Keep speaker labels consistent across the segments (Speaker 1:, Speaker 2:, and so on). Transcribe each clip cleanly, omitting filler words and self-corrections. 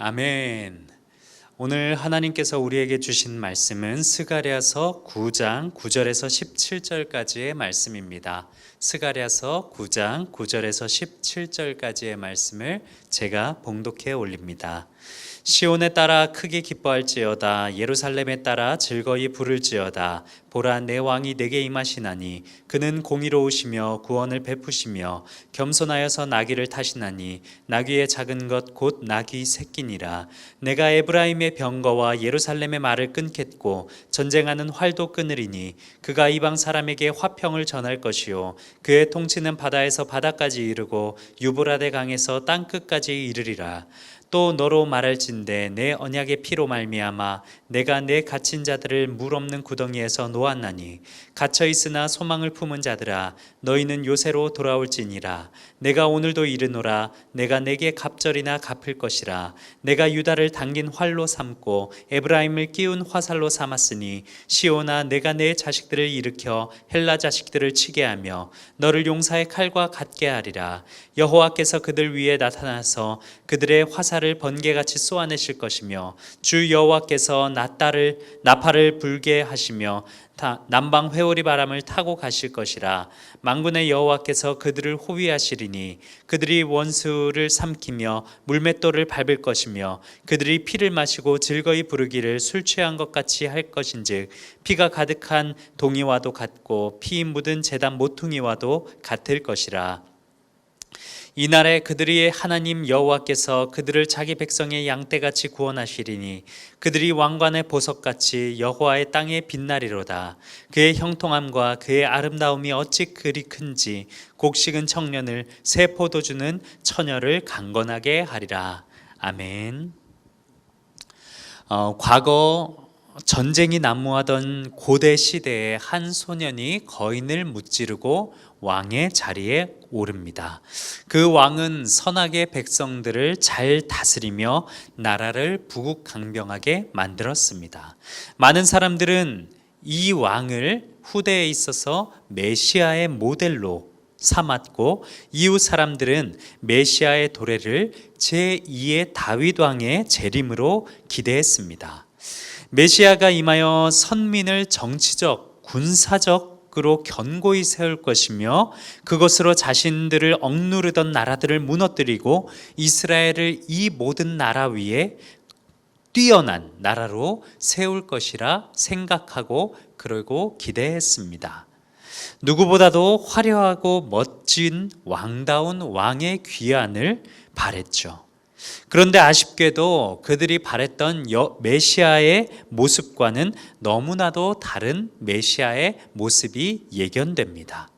Speaker 1: 아멘. 오늘 하나님께서 우리에게 주신 말씀은 스가랴서 9장 9절에서 17절까지의 말씀입니다. 스가랴서 9장 9절에서 17절까지의 말씀을 제가 봉독해 올립니다. 시온에 따라 크게 기뻐할지어다. 예루살렘에 따라 즐거이 부를지어다. 보라, 내 왕이 내게 임하시나니 그는 공의로우시며 구원을 베푸시며 겸손하여서 나귀를 타시나니 나귀의 작은 것 곧 나귀 새끼니라. 내가 에브라임의 병거와 예루살렘의 말을 끊겠고 전쟁하는 활도 끊으리니 그가 이방 사람에게 화평을 전할 것이요 그의 통치는 바다에서 바다까지 이르고 유브라데 강에서 땅끝까지 이르리라. 또 너로 말할진대 내 언약의 피로 말미암아 내가 내 갇힌 자들을 물 없는 구덩이에서 놓았나니 갇혀 있으나 소망을 품은 자들아 너희는 요새로 돌아올지니라. 내가 오늘도 이르노라. 내가 내게 갑절이나 갚을 것이라. 내가 유다를 당긴 활로 삼고 에브라임을 끼운 화살로 삼았으니 시온아, 내가 내 자식들을 일으켜 헬라 자식들을 치게 하며 너를 용사의 칼과 같게 하리라. 여호와께서 그들 위에 나타나서 그들의 화살을 번개같이 쏘아내실 것이며 주 여호와께서 나팔을 불게 하시며 남방 회오리 바람을 타고 가실 것이라. 만군의 여호와께서 그들을 호위하시리니 그들이 원수를 삼키며 물맷돌을 밟을 것이며 그들이 피를 마시고 즐거이 부르기를 술 취한 것 같이 할 것인즉 피가 가득한 동이와도 같고 피 묻은 제단 모퉁이와도 같을 것이라. 이날에 그들의 하나님 여호와께서 그들을 자기 백성의 양떼같이 구원하시리니 그들이 왕관의 보석같이 여호와의 땅에 빛나리로다. 그의 형통함과 그의 아름다움이 어찌 그리 큰지 곡식은 청년을 새 포도주는 처녀를 강건하게 하리라. 아멘. 과거 전쟁이 난무하던 고대 시대에 한 소년이 거인을 무찌르고 왕의 자리에 오릅니다. 그 왕은 선하게 백성들을 잘 다스리며 나라를 부국강병하게 만들었습니다. 많은 사람들은 이 왕을 후대에 있어서 메시아의 모델로 삼았고 이웃 사람들은 메시아의 도래를 제2의 다윗 왕의 재림으로 기대했습니다. 메시아가 임하여 선민을 정치적, 군사적으로 견고히 세울 것이며 그것으로 자신들을 억누르던 나라들을 무너뜨리고 이스라엘을 이 모든 나라 위에 뛰어난 나라로 세울 것이라 생각하고 그러고 기대했습니다. 누구보다도 화려하고 멋진 왕다운 왕의 귀환을 바랬죠. 그런데 아쉽게도 그들이 바랬던 메시아의 모습과는 너무나도 다른 메시아의 모습이 예견됩니다.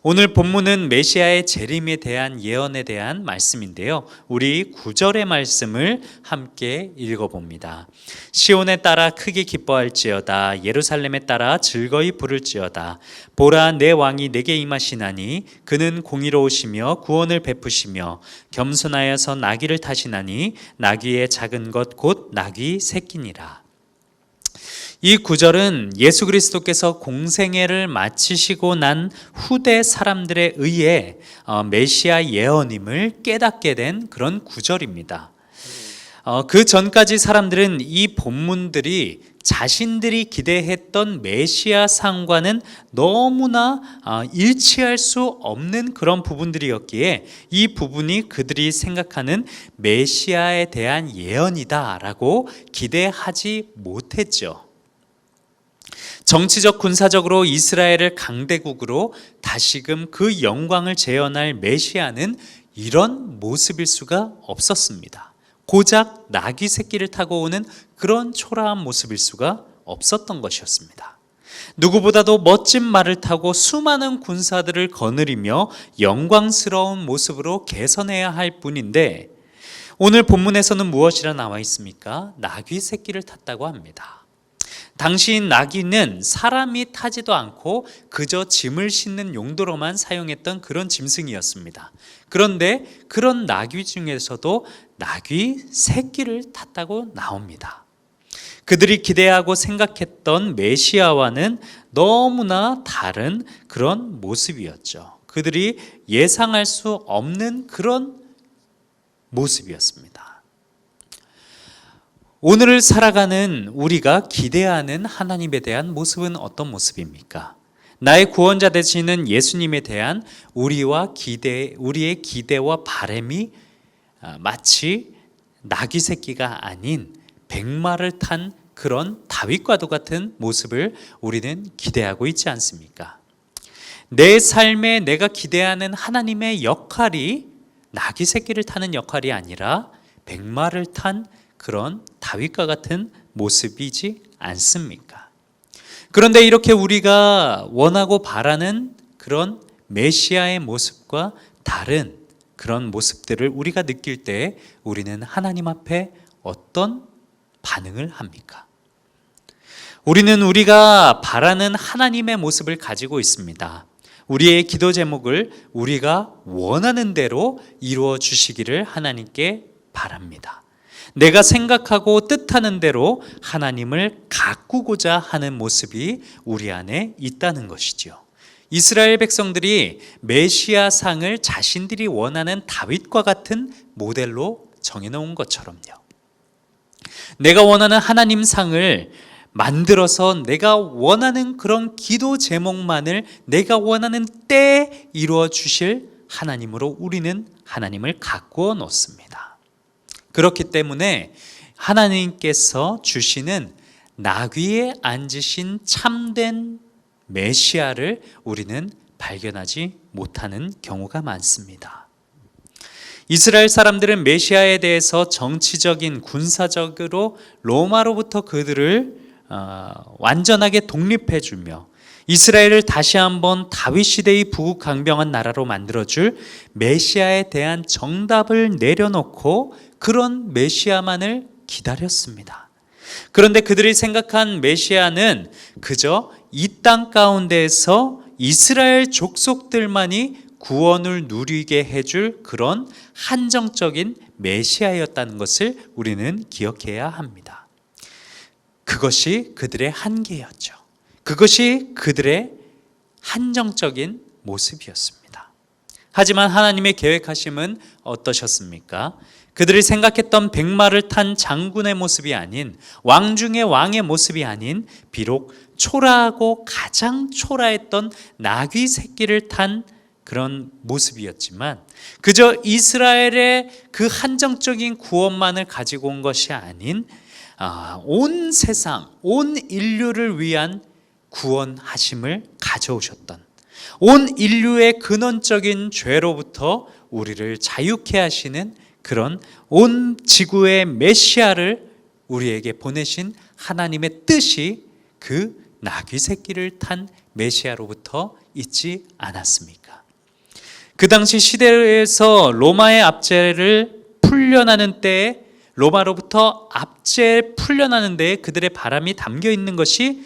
Speaker 1: 오늘 본문은 메시아의 재림에 대한 예언에 대한 말씀인데요. 우리 9절의 말씀을 함께 읽어봅니다. 시온에 따라 크게 기뻐할지어다. 예루살렘에 따라 즐거이 부를지어다. 보라, 내 왕이 내게 임하시나니 그는 공의로우시며 구원을 베푸시며 겸손하여서 나귀를 타시나니 나귀의 작은 것 곧 나귀 새끼니라. 이 구절은 예수 그리스도께서 공생애를 마치시고 난 후대 사람들에 의해 메시아 예언임을 깨닫게 된 그런 구절입니다. 그 전까지 사람들은 이 본문들이 자신들이 기대했던 메시아 상과는 너무나 일치할 수 없는 그런 부분들이었기에 이 부분이 그들이 생각하는 메시아에 대한 예언이다라고 기대하지 못했죠. 정치적 군사적으로 이스라엘을 강대국으로 다시금 그 영광을 재현할 메시아는 이런 모습일 수가 없었습니다. 고작 나귀 새끼를 타고 오는 그런 초라한 모습일 수가 없었던 것이었습니다. 누구보다도 멋진 말을 타고 수많은 군사들을 거느리며 영광스러운 모습으로 개선해야 할 뿐인데 오늘 본문에서는 무엇이라 나와 있습니까? 나귀 새끼를 탔다고 합니다. 당시 나귀는 사람이 타지도 않고 그저 짐을 싣는 용도로만 사용했던 그런 짐승이었습니다. 그런데 그런 나귀 중에서도 나귀 새끼를 탔다고 나옵니다. 그들이 기대하고 생각했던 메시아와는 너무나 다른 그런 모습이었죠. 그들이 예상할 수 없는 그런 모습이었습니다. 오늘을 살아가는 우리가 기대하는 하나님에 대한 모습은 어떤 모습입니까? 나의 구원자 되시는 예수님에 대한 우리의 기대와 바람이 마치 나귀 새끼가 아닌 백마를 탄 그런 다윗과도 같은 모습을 우리는 기대하고 있지 않습니까? 내 삶에 내가 기대하는 하나님의 역할이 나귀 새끼를 타는 역할이 아니라 백마를 탄 그런 다윗과 같은 모습이지 않습니까? 그런데 이렇게 우리가 원하고 바라는 그런 메시아의 모습과 다른 그런 모습들을 우리가 느낄 때 우리는 하나님 앞에 어떤 반응을 합니까? 우리는 우리가 바라는 하나님의 모습을 가지고 있습니다. 우리의 기도 제목을 우리가 원하는 대로 이루어 주시기를 하나님께 바랍니다. 내가 생각하고 뜻하는 대로 하나님을 가꾸고자 하는 모습이 우리 안에 있다는 것이죠. 이스라엘 백성들이 메시아 상을 자신들이 원하는 다윗과 같은 모델로 정해놓은 것처럼요. 내가 원하는 하나님 상을 만들어서 내가 원하는 그런 기도 제목만을 내가 원하는 때에 이루어 주실 하나님으로 우리는 하나님을 가꾸어 놓습니다. 그렇기 때문에 하나님께서 주시는 나귀에 앉으신 참된 메시아를 우리는 발견하지 못하는 경우가 많습니다. 이스라엘 사람들은 메시아에 대해서 정치적인 군사적으로 로마로부터 그들을 완전하게 독립해주며 이스라엘을 다시 한번 다윗 시대의 부강병한 나라로 만들어줄 메시아에 대한 정답을 내려놓고 그런 메시아만을 기다렸습니다. 그런데 그들이 생각한 메시아는 그저 이 땅 가운데에서 이스라엘 족속들만이 구원을 누리게 해줄 그런 한정적인 메시아였다는 것을 우리는 기억해야 합니다. 그것이 그들의 한계였죠. 그것이 그들의 한정적인 모습이었습니다. 하지만 하나님의 계획하심은 어떠셨습니까? 그들이 생각했던 백마를 탄 장군의 모습이 아닌 왕 중의 왕의 모습이 아닌 비록 초라하고 가장 초라했던 나귀 새끼를 탄 그런 모습이었지만 그저 이스라엘의 그 한정적인 구원만을 가지고 온 것이 아닌 온 세상, 온 인류를 위한 구원하심을 가져오셨던 온 인류의 근원적인 죄로부터 우리를 자유케 하시는 그런 온 지구의 메시아를 우리에게 보내신 하나님의 뜻이 그 나귀 새끼를 탄 메시아로부터 있지 않았습니까? 그 당시 시대에서 로마의 압제를 풀려나는 때에 로마로부터 압제 풀려나는 데에 그들의 바람이 담겨 있는 것이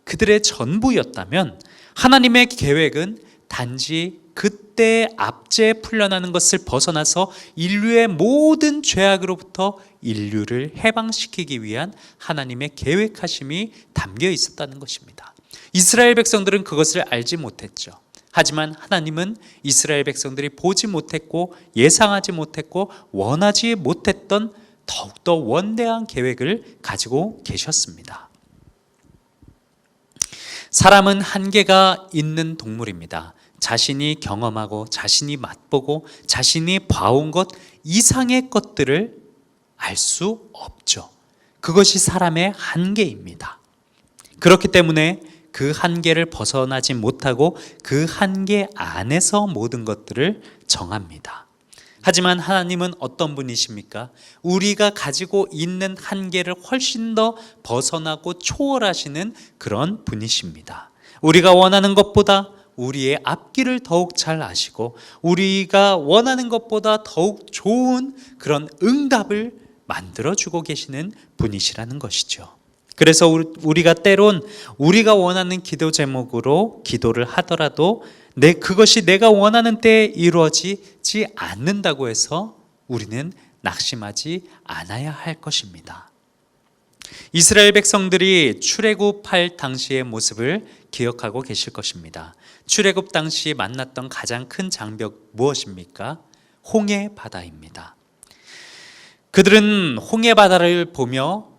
Speaker 1: 그들의 전부였다면 하나님의 계획은 단지 그때 압제에 풀려나는 것을 벗어나서 인류의 모든 죄악으로부터 인류를 해방시키기 위한 하나님의 계획하심이 담겨 있었다는 것입니다. 이스라엘 백성들은 그것을 알지 못했죠. 하지만 하나님은 이스라엘 백성들이 보지 못했고 예상하지 못했고 원하지 못했던 더욱더 원대한 계획을 가지고 계셨습니다. 사람은 한계가 있는 동물입니다. 자신이 경험하고 자신이 맛보고 자신이 봐온 것 이상의 것들을 알 수 없죠. 그것이 사람의 한계입니다. 그렇기 때문에 그 한계를 벗어나지 못하고 그 한계 안에서 모든 것들을 정합니다. 하지만 하나님은 어떤 분이십니까? 우리가 가지고 있는 한계를 훨씬 더 벗어나고 초월하시는 그런 분이십니다. 우리가 원하는 것보다 우리의 앞길을 더욱 잘 아시고 우리가 원하는 것보다 더욱 좋은 그런 응답을 만들어주고 계시는 분이시라는 것이죠. 그래서 우리가 때론 우리가 원하는 기도 제목으로 기도를 하더라도 그것이 내가 원하는 때에 이루어지지 않는다고 해서 우리는 낙심하지 않아야 할 것입니다. 이스라엘 백성들이 출애굽할 당시의 모습을 기억하고 계실 것입니다. 출애굽 당시 만났던 가장 큰 장벽 무엇입니까? 홍해 바다입니다. 그들은 홍해 바다를 보며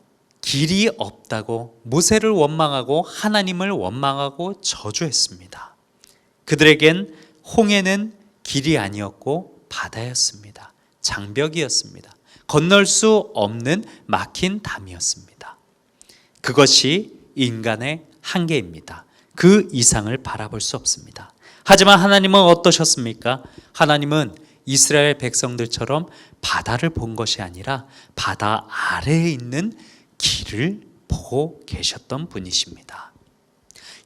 Speaker 1: 길이 없다고 모세를 원망하고 하나님을 원망하고 저주했습니다. 그들에겐 홍해는 길이 아니었고 바다였습니다. 장벽이었습니다. 건널 수 없는 막힌 담이었습니다. 그것이 인간의 한계입니다. 그 이상을 바라볼 수 없습니다. 하지만 하나님은 어떠셨습니까? 하나님은 이스라엘 백성들처럼 바다를 본 것이 아니라 바다 아래에 있는 길을 보고 계셨던 분이십니다.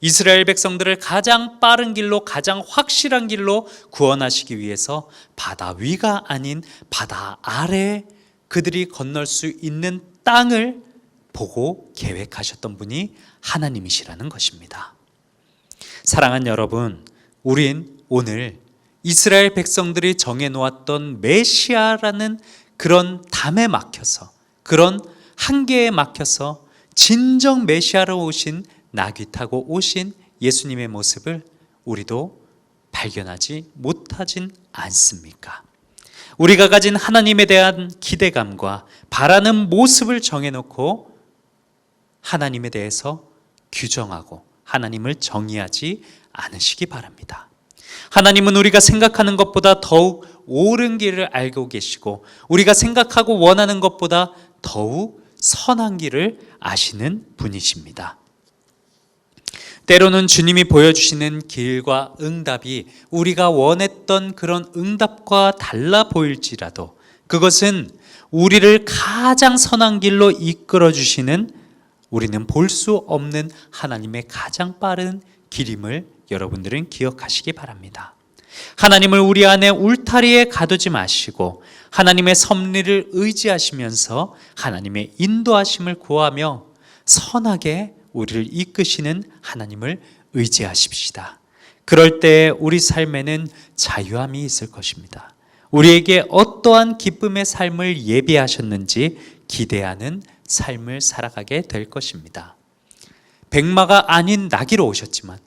Speaker 1: 이스라엘 백성들을 가장 빠른 길로, 가장 확실한 길로 구원하시기 위해서 바다 위가 아닌 바다 아래 그들이 건널 수 있는 땅을 보고 계획하셨던 분이 하나님이시라는 것입니다. 사랑하는 여러분, 우린 오늘 이스라엘 백성들이 정해놓았던 메시아라는 그런 담에 막혀서, 그런 한계에 막혀서 진정 메시아로 오신, 나귀 타고 오신 예수님의 모습을 우리도 발견하지 못하진 않습니까? 우리가 가진 하나님에 대한 기대감과 바라는 모습을 정해놓고 하나님에 대해서 규정하고 하나님을 정의하지 않으시기 바랍니다. 하나님은 우리가 생각하는 것보다 더욱 옳은 길을 알고 계시고 우리가 생각하고 원하는 것보다 더욱 선한 길을 아시는 분이십니다. 때로는 주님이 보여주시는 길과 응답이 우리가 원했던 그런 응답과 달라 보일지라도 그것은 우리를 가장 선한 길로 이끌어 주시는, 우리는 볼 수 없는 하나님의 가장 빠른 길임을 여러분들은 기억하시기 바랍니다. 하나님을 우리 안에 울타리에 가두지 마시고 하나님의 섭리를 의지하시면서 하나님의 인도하심을 구하며 선하게 우리를 이끄시는 하나님을 의지하십시다. 그럴 때 우리 삶에는 자유함이 있을 것입니다. 우리에게 어떠한 기쁨의 삶을 예비하셨는지 기대하는 삶을 살아가게 될 것입니다. 백마가 아닌 나귀로 오셨지만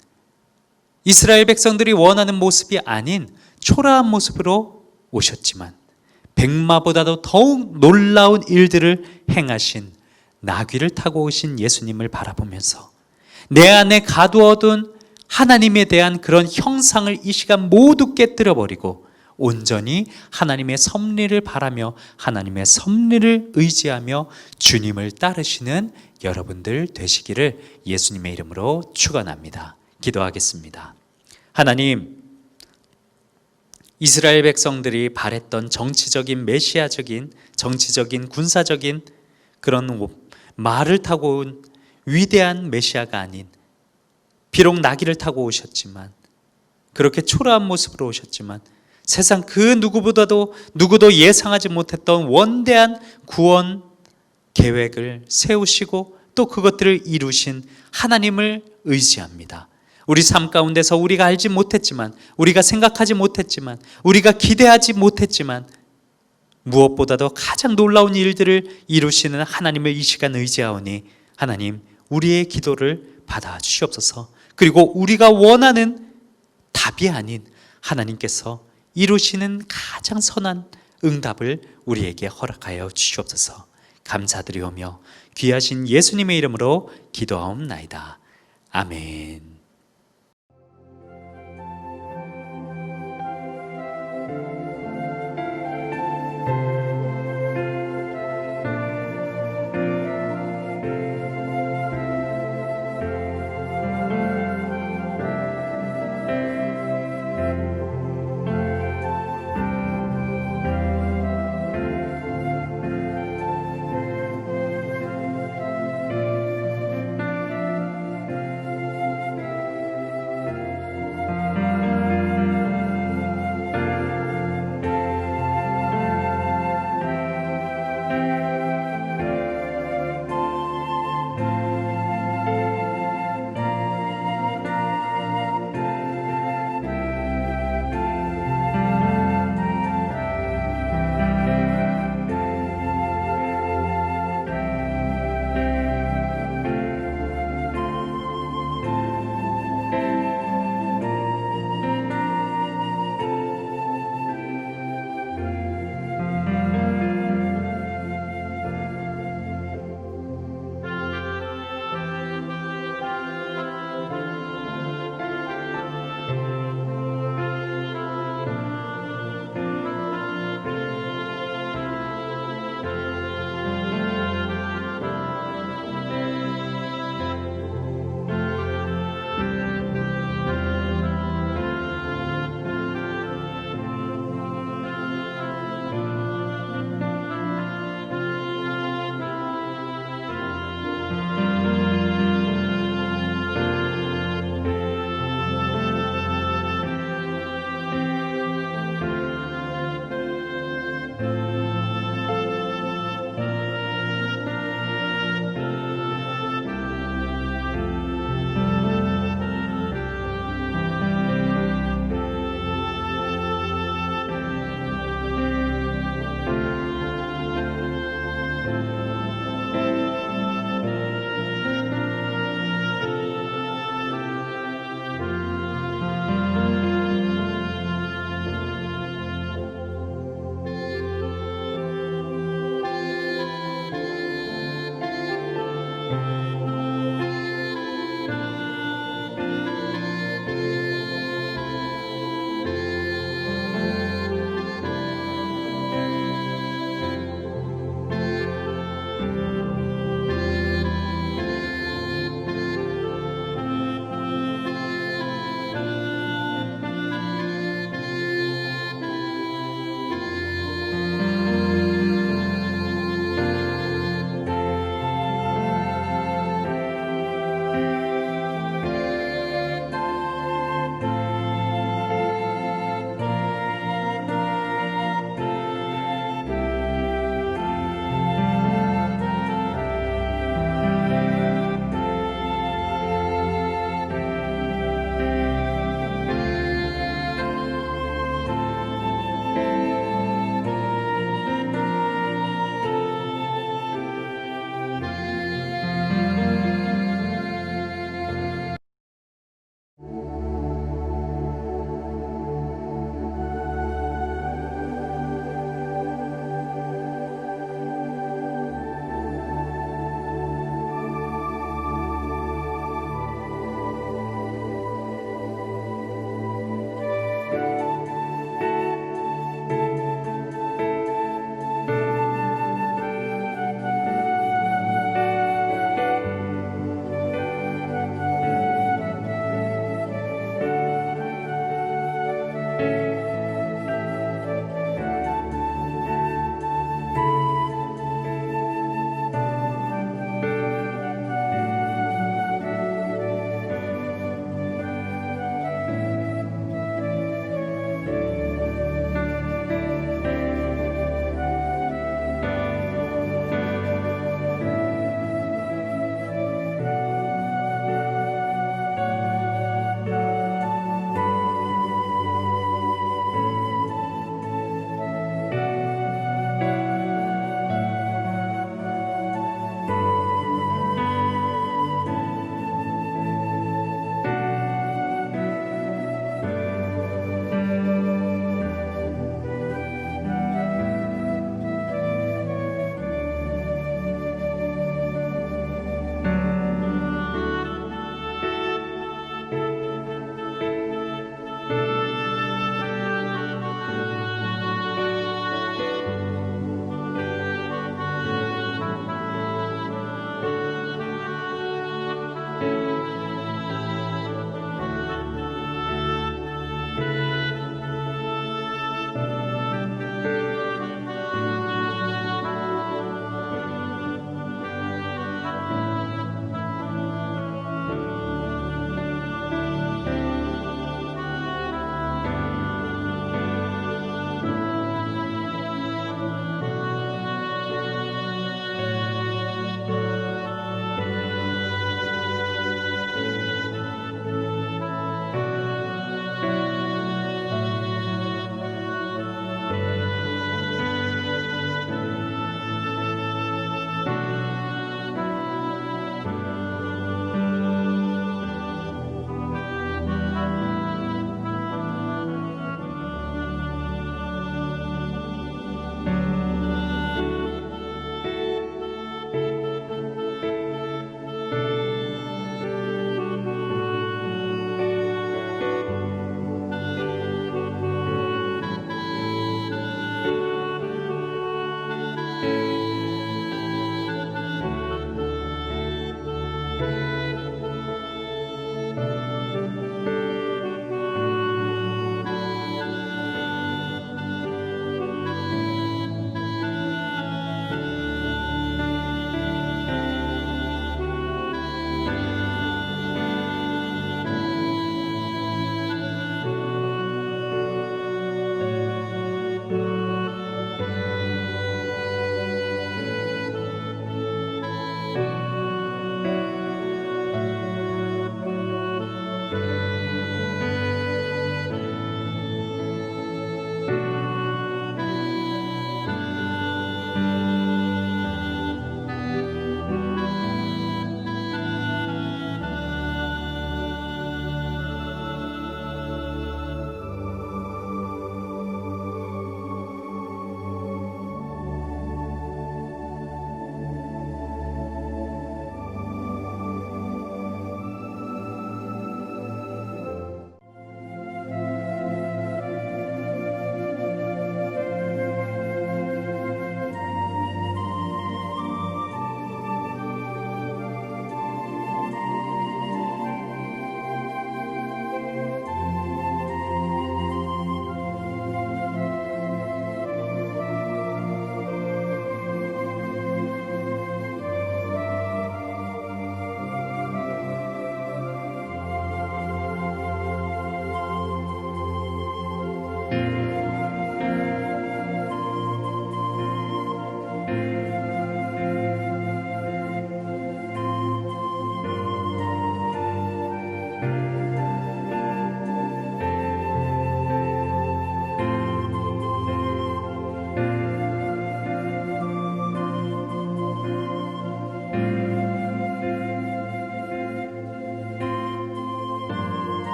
Speaker 1: 이스라엘 백성들이 원하는 모습이 아닌 초라한 모습으로 오셨지만 백마보다도 더욱 놀라운 일들을 행하신 나귀를 타고 오신 예수님을 바라보면서 내 안에 가두어둔 하나님에 대한 그런 형상을 이 시간 모두 깨뜨려버리고 온전히 하나님의 섭리를 바라며 하나님의 섭리를 의지하며 주님을 따르시는 여러분들 되시기를 예수님의 이름으로 축원합니다. 기도하겠습니다. 하나님, 이스라엘 백성들이 바랬던 정치적인 메시아적인, 정치적인 군사적인 그런 말을 타고 온 위대한 메시아가 아닌, 비록 나귀를 타고 오셨지만, 그렇게 초라한 모습으로 오셨지만 세상 그 누구도 예상하지 못했던 원대한 구원 계획을 세우시고 또 그것들을 이루신 하나님을 의지합니다. 우리 삶 가운데서 우리가 알지 못했지만, 우리가 생각하지 못했지만, 우리가 기대하지 못했지만 무엇보다도 가장 놀라운 일들을 이루시는 하나님을 이 시간 의지하오니 하나님, 우리의 기도를 받아주시옵소서. 그리고 우리가 원하는 답이 아닌 하나님께서 이루시는 가장 선한 응답을 우리에게 허락하여 주시옵소서. 감사드리오며 귀하신 예수님의 이름으로 기도하옵나이다. 아멘.